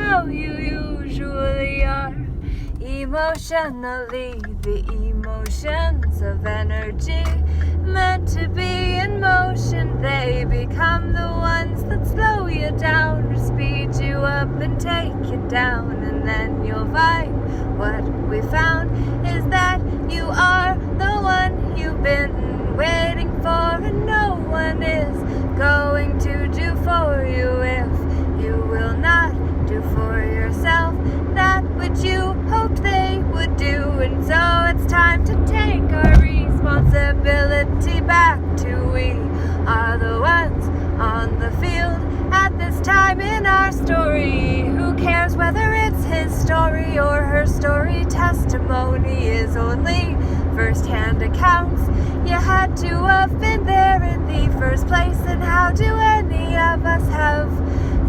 how you usually are. Emotionally, the emotions of energy meant to be in motion, they become the ones that slow you down or speed you up and take you down, and then you'll find what we found is that you are the one you've been waiting for, and no one is going to do for you if you will not do for yourself that which you hoped they would do. And so it's time to take our responsibility back to we are the ones on the field at this time in our story. Who cares whether it's his story or her story? Testimony is only first-hand accounts. You had to have been there in the first place, and how do any of us have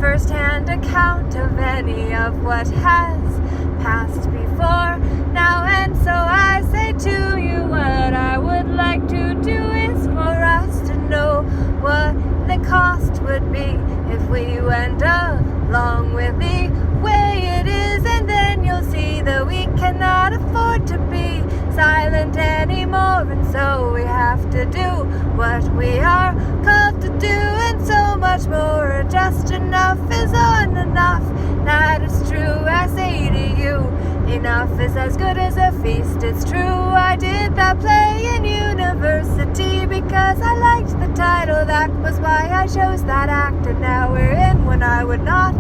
first-hand account of any of what has passed before now? And so I say to you, what I would like to do is for us to know what the cost would be if we went along with the way it is, and then you'll see that we cannot afford to be silent anymore, and so we have to do what we are called to do, and so much more. Just enough is on enough, that is true. I say to you, enough is as good as a feast. It's true, I did that play in university because I liked the title, that was why I chose that act, and now we're in one I would not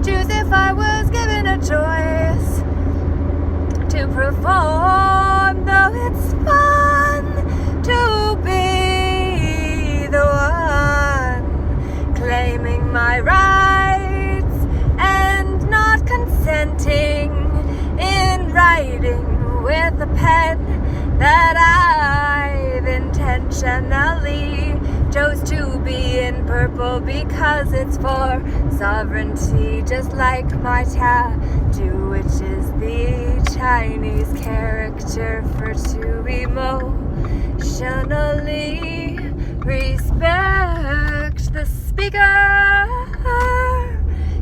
choose if I was given a choice to perform, though it's fun to be the one claiming my rights and not consenting in writing with a pen that I've intentionally chose to be in purple because it's for sovereignty, just like my tattoo, which is the Chinese character for to emotionally respect the speaker.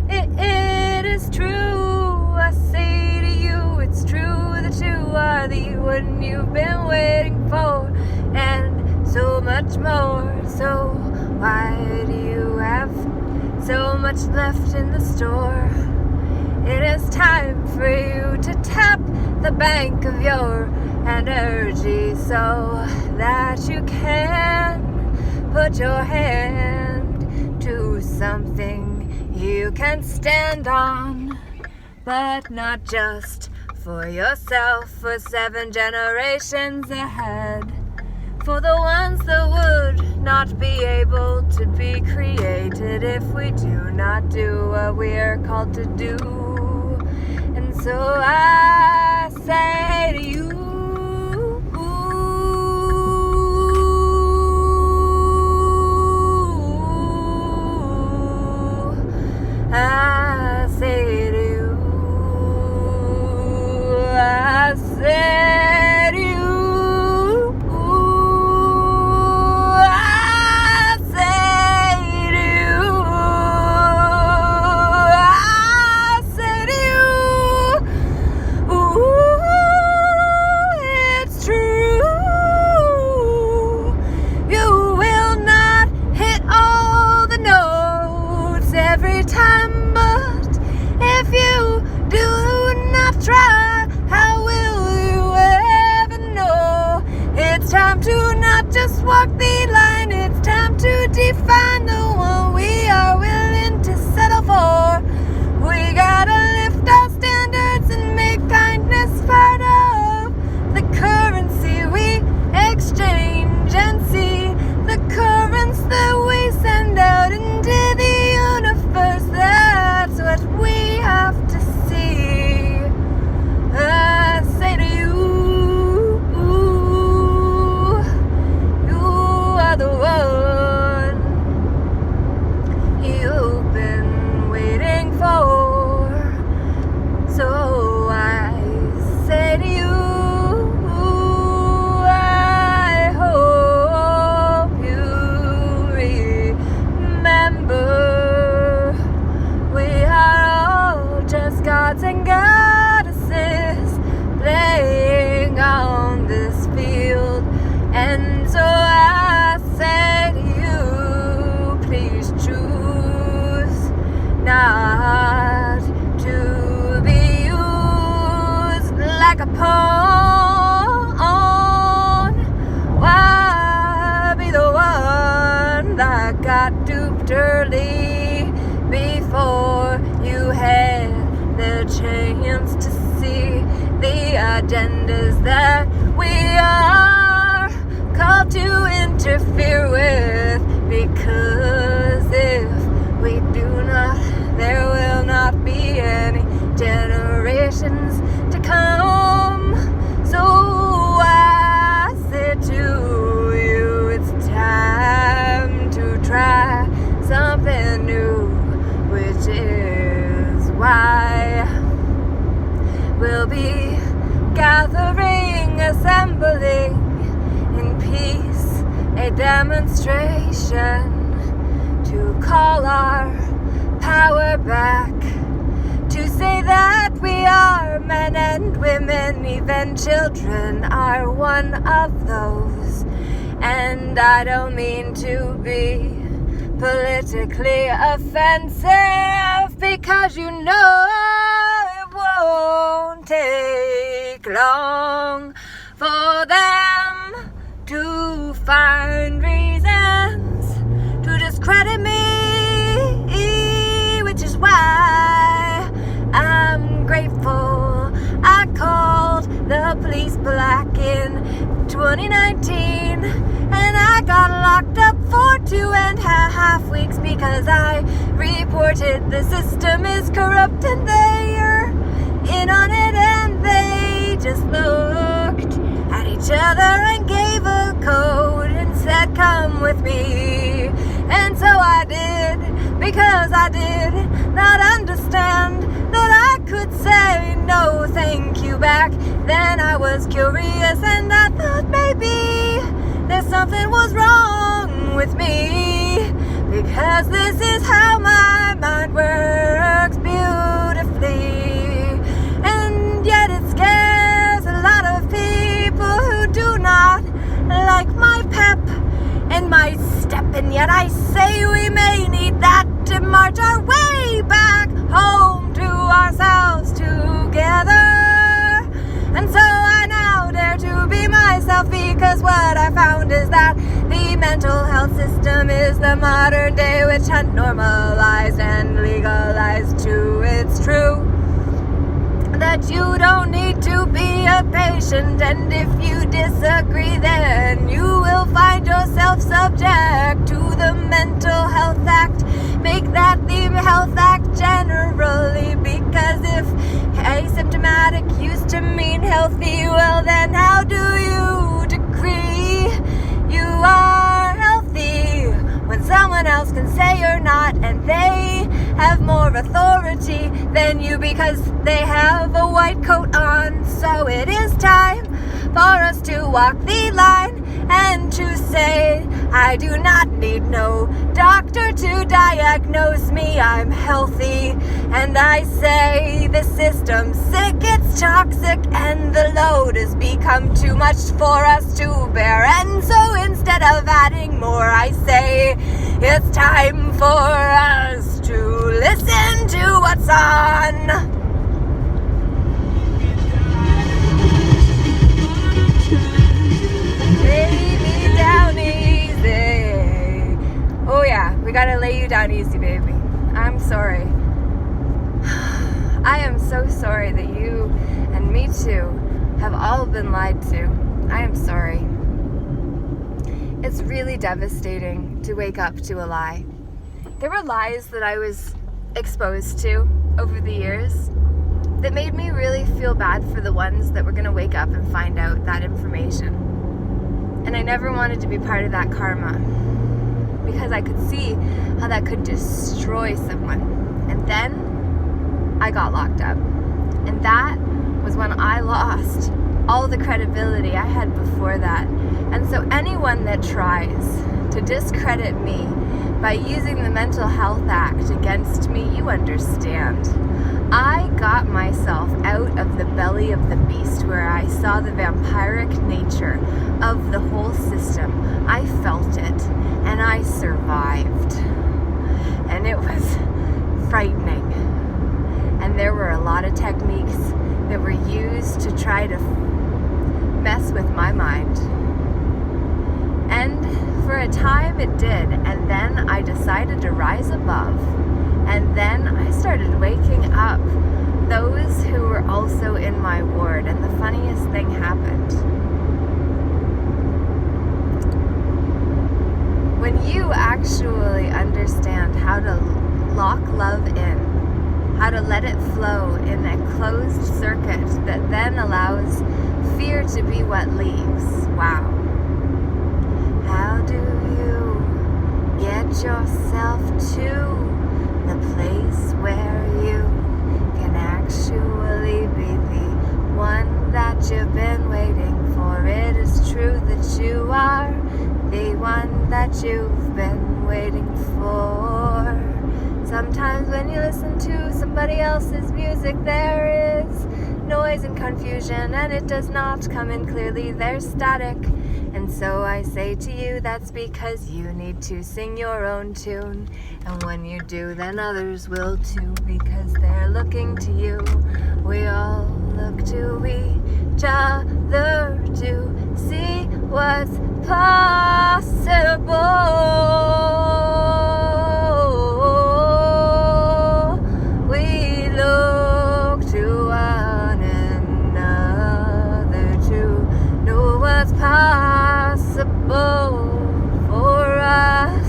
It is true, I say to you, it's true that you are the one you've been waiting for, and so much more. So why do you have so much left in the store? It is time for you to tap the bank of your energy so that you can put your hand to something you can stand on, but not just for yourself, for 7 generations ahead, for the ones that would not be able to be created if we do not do what we are called to do. And so I say to you, I say to you, I say to you, I say to you, I say to you, ooh. got duped early before you had the chance to see the agendas that we are called to interfere with. Because if we do not, there will not be any generations to come. So I say to you, it's time to try something new, which is why we'll be gathering, assembling in peace, a demonstration to call our power back, to say that we are men and women, even children are one of those. And I don't mean to be politically offensive, because you know it won't take long for them to find reasons to discredit me, which is why I'm grateful I called the police black in 2019, and I got locked up for 2.5 weeks because I reported the system is corrupt, and they're in on it, and they just looked at each other and gave a code and said, come with me. And so I did, because I did not understand that I could say no thank you back. Then I was curious and I thought maybe that something was wrong with me, because this is how my mind works beautifully. And yet it scares a lot of people who do not like my pep and my step, and yet I say we may need that to march our way back home to ourselves together. And so I now dare to be myself, because what I found is that the mental health system is the modern day witch hunt, normalized and legalized too. It's true that you don't need to be a patient, and if you disagree, then you will find yourself subject to the Mental Health Act. Make that the Health Act generally, because if asymptomatic used to mean healthy, well then how do you decree you are healthy when someone else can say you're not, and they have more authority than you because they have a white coat on? So it is time for us to walk the line and to say, I do not need no doctor to diagnose me, I'm healthy. And I say the system's sick, it's toxic, and the load has become too much for us to bear. And so instead of adding more, I say it's time for us to listen to what's on. Baby, down easy. Oh yeah, we gotta lay you down easy, baby. I'm sorry. I am so sorry that you and me too have all been lied to. I am sorry. It's really devastating to wake up to a lie. There were lies that I was exposed to over the years that made me really feel bad for the ones that were going to wake up and find out that information. And I never wanted to be part of that karma, because I could see how that could destroy someone. And then I got locked up. And that was when I lost all the credibility I had before that. And so anyone that tries to discredit me by using the Mental Health Act against me, you understand. I got myself out of the belly of the beast, where I saw the vampiric nature of the whole system. I felt it, and I survived. And it was frightening. And there were a lot of techniques that were used to try to mess with my mind. And for a time it did, and then I decided to rise above. And then I started waking up those who were also in my ward, and the funniest thing happened. When you actually understand how to lock love in, how to let it flow in a closed circuit that then allows fear to be what leaves. Wow. How do you get yourself to the place where you can actually be the one that you've been waiting for? It is true that you are the one that you've been waiting for. Sometimes when you listen to somebody else's music, there is noise and confusion, and it does not come in clearly. There's static. And so I say to you, that's because you need to sing your own tune. And when you do, then others will too, because they're looking to you. We all look to each other to see what's possible. We look to one another to know what's possible for us.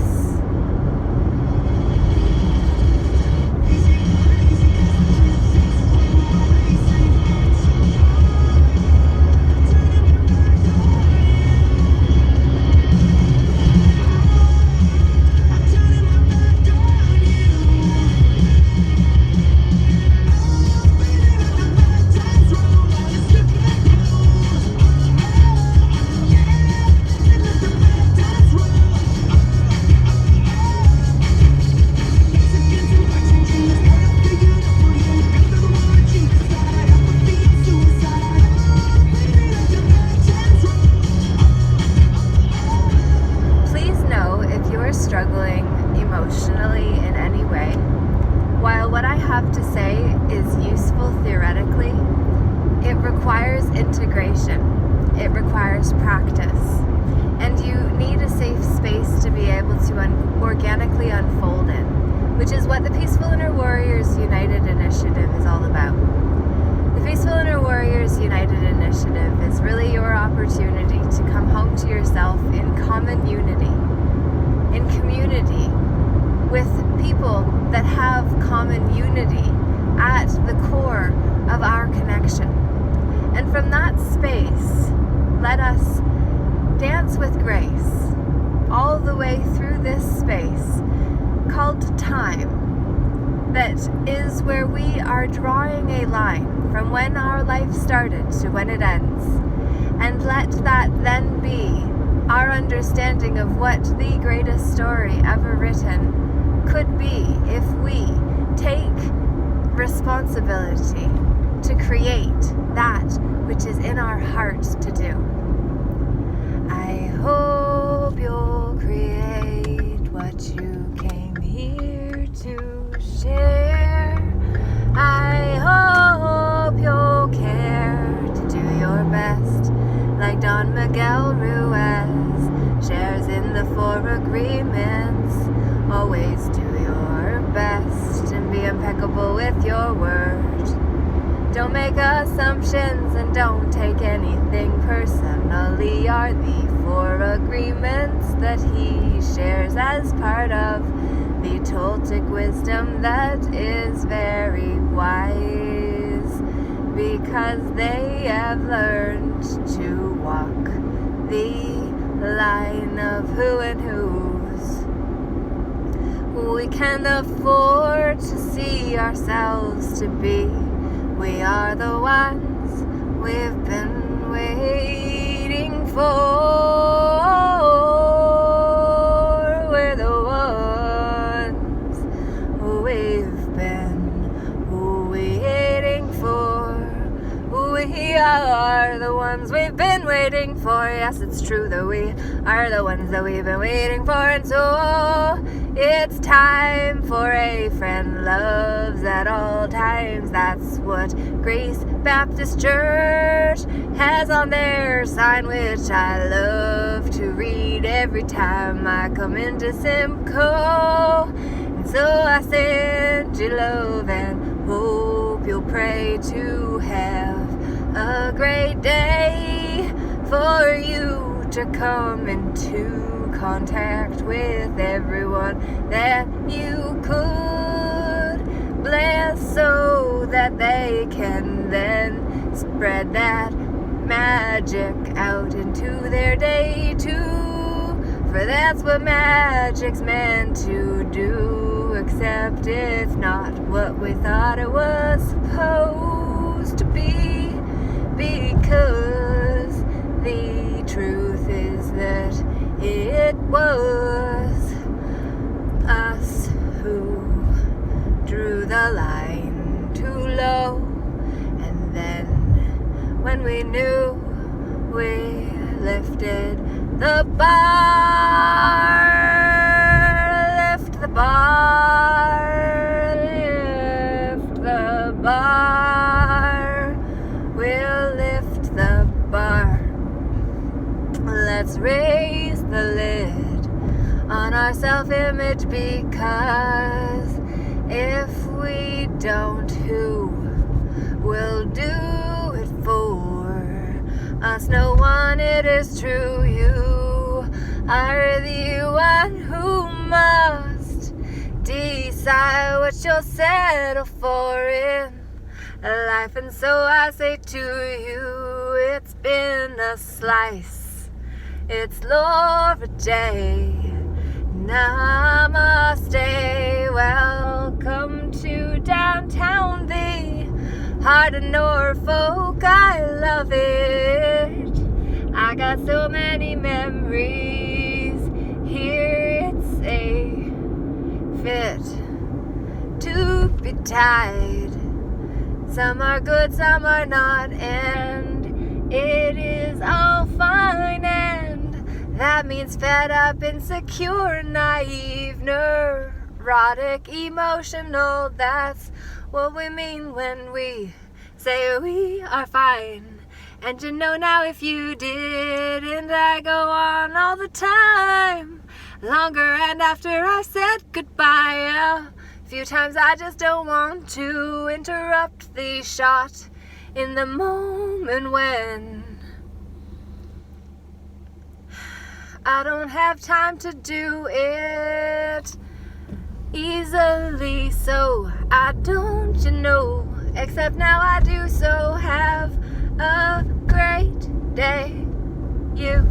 Struggling emotionally in any way, while what I have to say is useful theoretically, it requires integration, it requires practice, and you need a safe space to be able to organically unfold in, which is what the Peaceful Inner Warriors United Initiative is all about. The Peaceful Inner Warriors United Initiative is really your opportunity to come home to yourself in common unity, in community, with people that have common unity at the core of our connection. And from that space, let us dance with grace all the way through this space called time, that is where we are drawing a line from when our life started to when it ends. And let that then be our understanding of what the greatest story ever written could be if we take responsibility to create that which is in our hearts to do. I hope you'll create what you came here to share. I hope you'll care to do your best, like Don Miguel Ruiz shares in the 4 agreements. Always do your best and be impeccable with your word. Don't make assumptions and don't take anything personally, are the 4 agreements that he shares as part of the Toltec wisdom that is very wise, because they have learned to walk the line of who and whose. We can afford to see ourselves to be. We are the ones we've been waiting for. We're the ones we've been waiting for. We are the ones we've been waiting for. Yes, it's true that we are the ones that we've been waiting for. And so it's time for a friend loves at all times. That's what Grace Baptist Church has on their sign, which I love to read every time I come into Simcoe. And so I send you love and hope you'll pray to have a great day, for you to come into contact with everyone that you could bless, so that they can then spread that magic out into their day too. For that's what magic's meant to do, except it's not what we thought it was supposed to be, because the truth is that it was us who drew the line too low, and then when we knew, we lifted the bar, lift the bar, lift the bar, we'll lift the bar. Let's raise the lid on our self-image, because if we don't, who will do it for us? No one, it is true. You are the one who must decide what you'll settle for in life. And so I say to you, it's been a slice, it's Laura J. Namaste. Welcome to downtown, the heart of Norfolk. I love it. I got so many memories here. It's a fit to be tied. Some are good, some are not, and it is all fine, and that means fed up, insecure, naive, neurotic, emotional. That's what we mean when we say we are fine. And you know now, if you didn't, I go on all the time, longer and after I said goodbye. A few times I just don't want to interrupt the shot in the moment when I don't have time to do it easily. So I don't, except now I do. So have a great day, you.